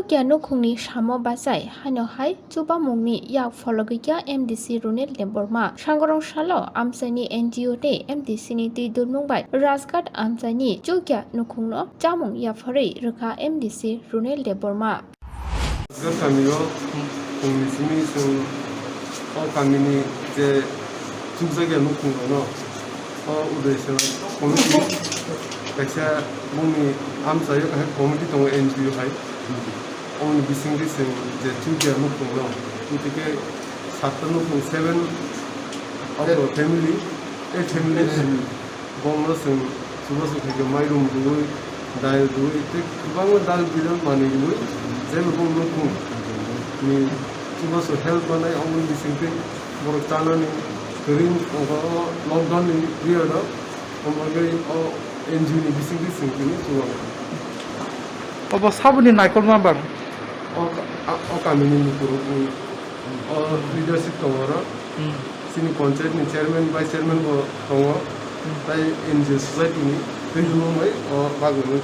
Chukya Nukungni Shamo Basai, Hanohai, Tuba Mungni, Yak Fologika, MDC Runel Lemborma, Shangorong Shalo, Amsani NGO Day, MDC Niti Dunmungbai, Raskat Amsani, Chukya Nukungno, Jamung Yafari, Ruka MDC Runel Lemborma. Kamio 공미심이 감민이 이제 중석에 놓고 거는 우리에서 공미 백사 몸이 암사요 한 공미 동안 NGO 할 오늘 비승기승 이제 중계 놓고 거 이렇게 사건 놓고 세븐 어떤 패밀리 공로승 주로서 되게 많이 룸도 다이도 이때 그방을 달 빌런 많이 있고 제일 공놓고 미 주로서 헬프나 어머니 비승기 뭐 짜나니 그린 록다운이 리어다 어머니 엔진이 비승기 승기니 좋아. 사분이 나이콜만 봐. 감민이 그러고 리더십 동어라 sini konser ni chairman vice chairman ko tongo tai NGO society ni tu mai bagu ni